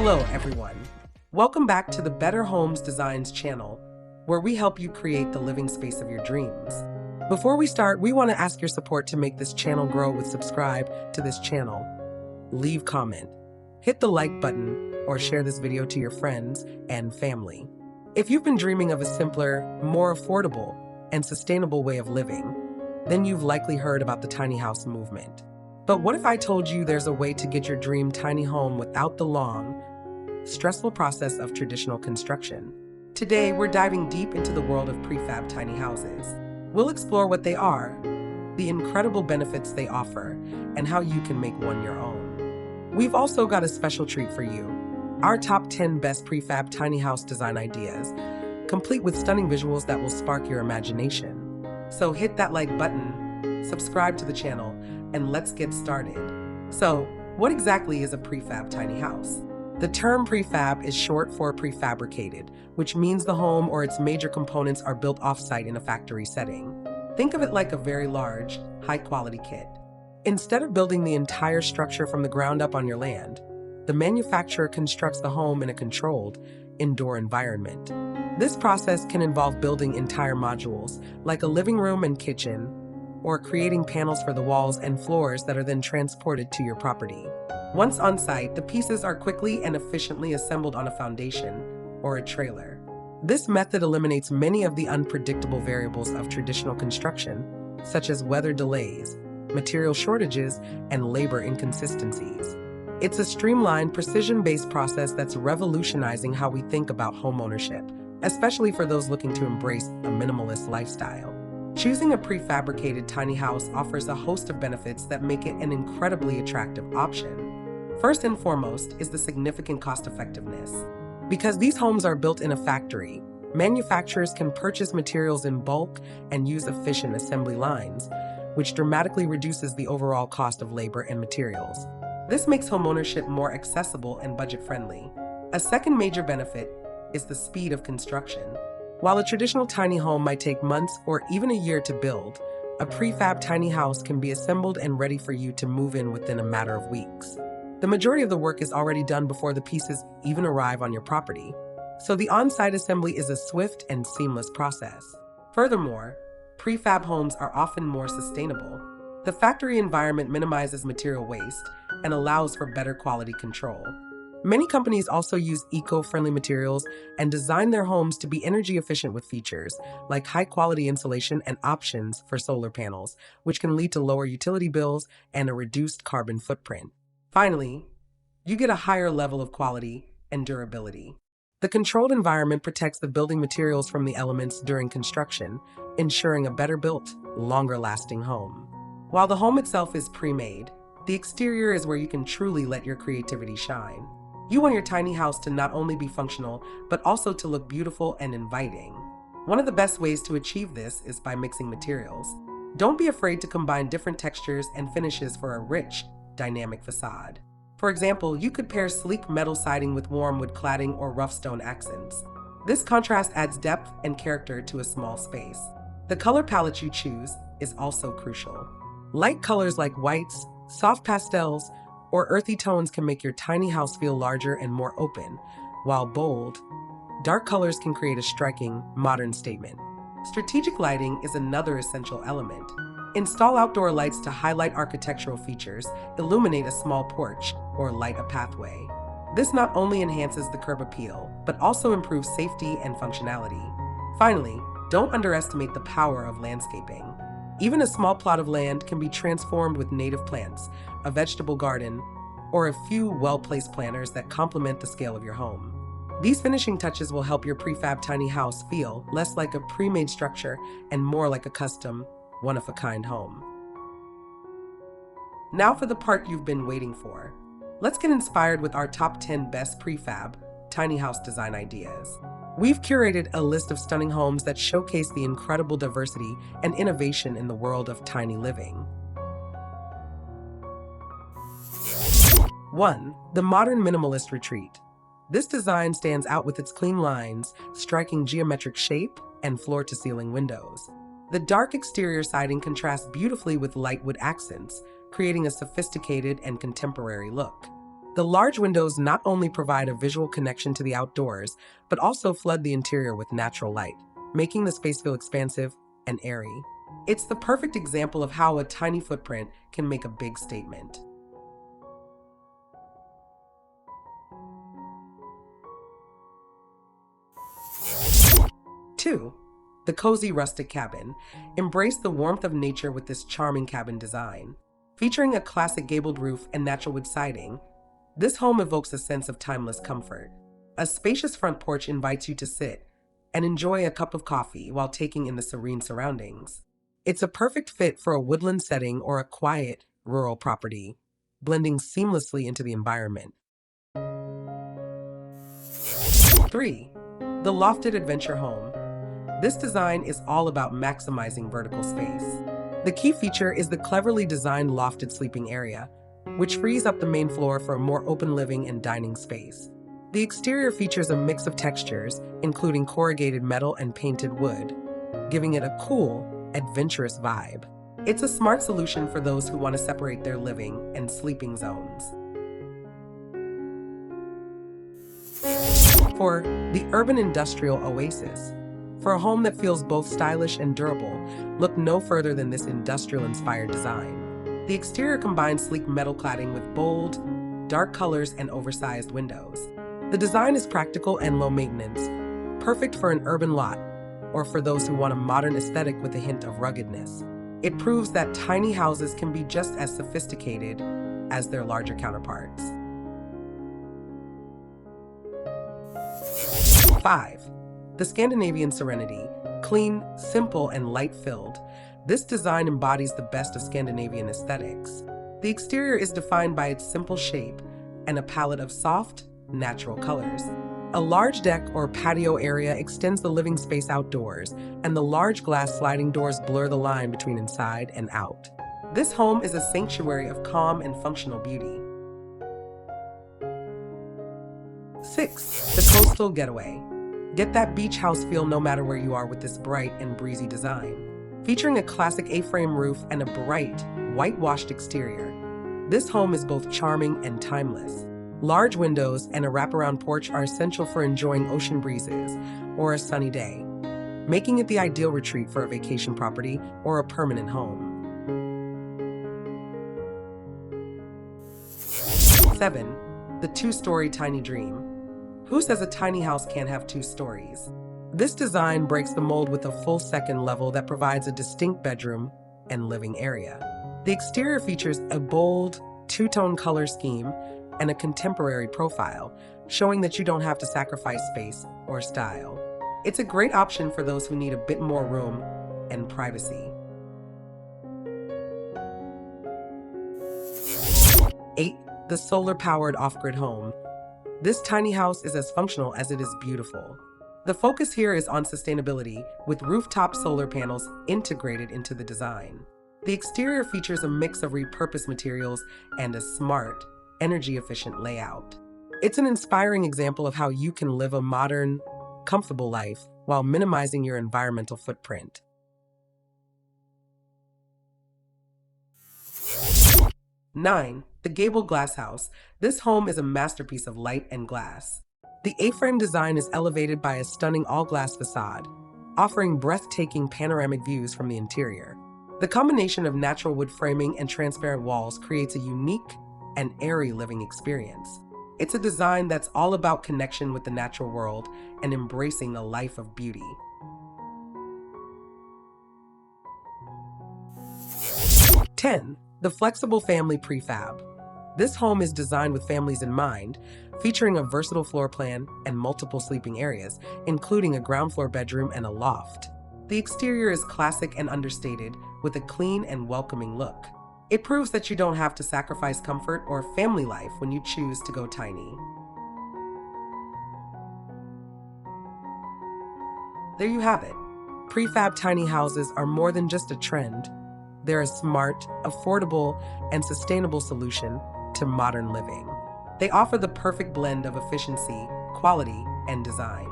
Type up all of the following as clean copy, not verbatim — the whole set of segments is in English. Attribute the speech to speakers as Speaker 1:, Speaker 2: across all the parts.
Speaker 1: Hello, everyone. Welcome back to the Better Homes Designs channel, where we help you create the living space of your dreams. Before we start, we want to ask your support to make this channel grow with subscribe to this channel, leave comment, hit the like button, or share this video to your friends and family. If you've been dreaming of a simpler, more affordable, and sustainable way of living, then you've likely heard about the tiny house movement. But what if I told you there's a way to get your dream tiny home without the long, stressful process of traditional construction? Today, we're diving deep into the world of prefab tiny houses. We'll explore what they are, the incredible benefits they offer, and how you can make one your own. We've also got a special treat for you, our top 10 best prefab tiny house design ideas, complete with stunning visuals that will spark your imagination. So hit that like button, subscribe to the channel, and let's get started. So, what exactly is a prefab tiny house? The term prefab is short for prefabricated, which means the home or its major components are built off-site in a factory setting. Think of it like a very large, high-quality kit. Instead of building the entire structure from the ground up on your land, the manufacturer constructs the home in a controlled, indoor environment. This process can involve building entire modules, like a living room and kitchen, or creating panels for the walls and floors that are then transported to your property. Once on site, the pieces are quickly and efficiently assembled on a foundation or a trailer. This method eliminates many of the unpredictable variables of traditional construction, such as weather delays, material shortages, and labor inconsistencies. It's a streamlined, precision-based process that's revolutionizing how we think about homeownership, especially for those looking to embrace a minimalist lifestyle. Choosing a prefabricated tiny house offers a host of benefits that make it an incredibly attractive option. First and foremost is the significant cost-effectiveness. Because these homes are built in a factory, manufacturers can purchase materials in bulk and use efficient assembly lines, which dramatically reduces the overall cost of labor and materials. This makes homeownership more accessible and budget-friendly. A second major benefit is the speed of construction. While a traditional tiny home might take months or even a year to build, a prefab tiny house can be assembled and ready for you to move in within a matter of weeks. The majority of the work is already done before the pieces even arrive on your property, so the on-site assembly is a swift and seamless process. Furthermore, prefab homes are often more sustainable. The factory environment minimizes material waste and allows for better quality control. Many companies also use eco-friendly materials and design their homes to be energy efficient with features like high-quality insulation and options for solar panels, which can lead to lower utility bills and a reduced carbon footprint. Finally, you get a higher level of quality and durability. The controlled environment protects the building materials from the elements during construction, ensuring a better-built, longer-lasting home. While the home itself is pre-made, the exterior is where you can truly let your creativity shine. You want your tiny house to not only be functional, but also to look beautiful and inviting. One of the best ways to achieve this is by mixing materials. Don't be afraid to combine different textures and finishes for a rich, dynamic facade. For example, you could pair sleek metal siding with warm wood cladding or rough stone accents. This contrast adds depth and character to a small space. The color palette you choose is also crucial. Light colors like whites, soft pastels, or earthy tones can make your tiny house feel larger and more open, while bold, dark colors can create a striking, modern statement. Strategic lighting is another essential element. Install outdoor lights to highlight architectural features, illuminate a small porch, or light a pathway. This not only enhances the curb appeal, but also improves safety and functionality. Finally, don't underestimate the power of landscaping. Even a small plot of land can be transformed with native plants, a vegetable garden, or a few well-placed planters that complement the scale of your home. These finishing touches will help your prefab tiny house feel less like a pre-made structure and more like a custom, one-of-a-kind home. Now for the part you've been waiting for. Let's get inspired with our top 10 best prefab tiny house design ideas. We've curated a list of stunning homes that showcase the incredible diversity and innovation in the world of tiny living. 1. The Modern Minimalist Retreat. This design stands out with its clean lines, striking geometric shape, and floor-to-ceiling windows. The dark exterior siding contrasts beautifully with light wood accents, creating a sophisticated and contemporary look. The large windows not only provide a visual connection to the outdoors, but also flood the interior with natural light, making the space feel expansive and airy. It's the perfect example of how a tiny footprint can make a big statement. 2. The cozy rustic cabin. Embrace the warmth of nature with this charming cabin design. Featuring a classic gabled roof and natural wood siding, this home evokes a sense of timeless comfort. A spacious front porch invites you to sit and enjoy a cup of coffee while taking in the serene surroundings. It's a perfect fit for a woodland setting or a quiet, rural property, blending seamlessly into the environment. 3. The lofted adventure home. This design is all about maximizing vertical space. The key feature is the cleverly designed lofted sleeping area, which frees up the main floor for a more open living and dining space. The exterior features a mix of textures, including corrugated metal and painted wood, giving it a cool, adventurous vibe. It's a smart solution for those who want to separate their living and sleeping zones. 4. The urban industrial oasis. For a home that feels both stylish and durable, look no further than this industrial-inspired design. The exterior combines sleek metal cladding with bold, dark colors and oversized windows. The design is practical and low maintenance, perfect for an urban lot or for those who want a modern aesthetic with a hint of ruggedness. It proves that tiny houses can be just as sophisticated as their larger counterparts. 5. The Scandinavian Serenity. Clean, simple, and light-filled, this design embodies the best of Scandinavian aesthetics. The exterior is defined by its simple shape and a palette of soft, natural colors. A large deck or patio area extends the living space outdoors, and the large glass sliding doors blur the line between inside and out. This home is a sanctuary of calm and functional beauty. 6. The Coastal Getaway. Get that beach house feel no matter where you are with this bright and breezy design. Featuring a classic A-frame roof and a bright, whitewashed exterior, this home is both charming and timeless. Large windows and a wraparound porch are essential for enjoying ocean breezes or a sunny day, making it the ideal retreat for a vacation property or a permanent home. 7. The two-story tiny dream. Who says a tiny house can't have 2 stories? This design breaks the mold with a full second level that provides a distinct bedroom and living area. The exterior features a bold, 2-tone color scheme and a contemporary profile, showing that you don't have to sacrifice space or style. It's a great option for those who need a bit more room and privacy. 8. The solar-powered off-grid home. This tiny house is as functional as it is beautiful. The focus here is on sustainability, with rooftop solar panels integrated into the design. The exterior features a mix of repurposed materials and a smart, energy-efficient layout. It's an inspiring example of how you can live a modern, comfortable life while minimizing your environmental footprint. 9. The Gabled Glass House. This home is a masterpiece of light and glass. The A-frame design is elevated by a stunning all-glass facade, offering breathtaking panoramic views from the interior. The combination of natural wood framing and transparent walls creates a unique and airy living experience. It's a design that's all about connection with the natural world and embracing a life of beauty. 10. The Flexible Family Prefab. This home is designed with families in mind, featuring a versatile floor plan and multiple sleeping areas, including a ground floor bedroom and a loft. The exterior is classic and understated, with a clean and welcoming look. It proves that you don't have to sacrifice comfort or family life when you choose to go tiny. There you have it. Prefab tiny houses are more than just a trend. They're a smart, affordable, and sustainable solution to modern living. They offer the perfect blend of efficiency, quality, and design.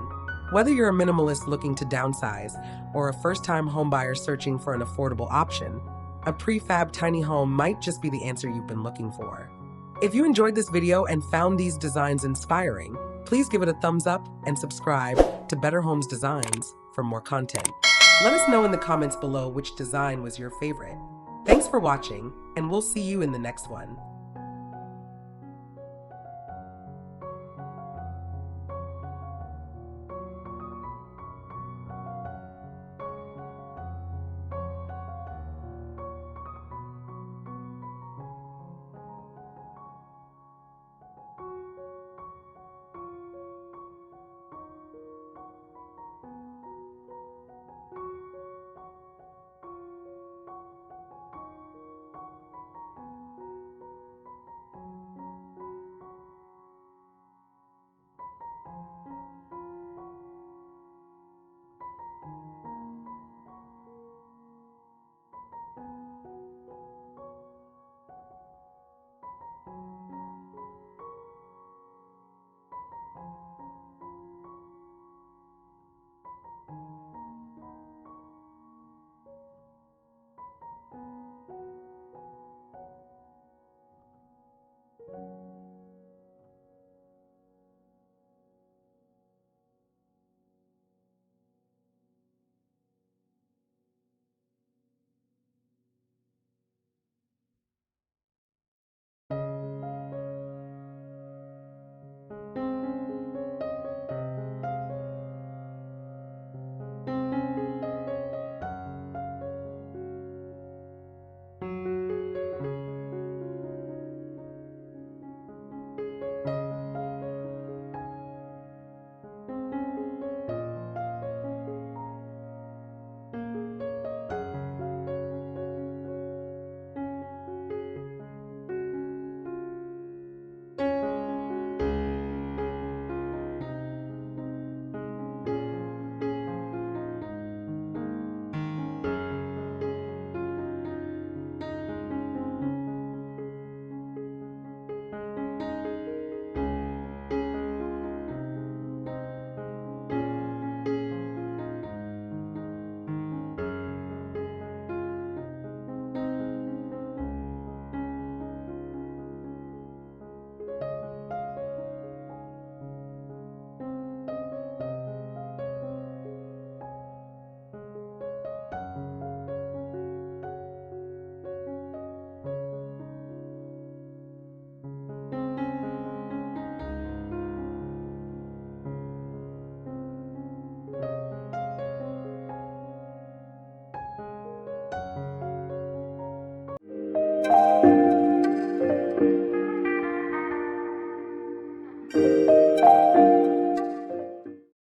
Speaker 1: Whether you're a minimalist looking to downsize or a first-time homebuyer searching for an affordable option, a prefab tiny home might just be the answer you've been looking for. If you enjoyed this video and found these designs inspiring, please give it a thumbs up and subscribe to Better Homes Designs for more content. Let us know in the comments below which design was your favorite. Thanks for watching, and we'll see you in the next one.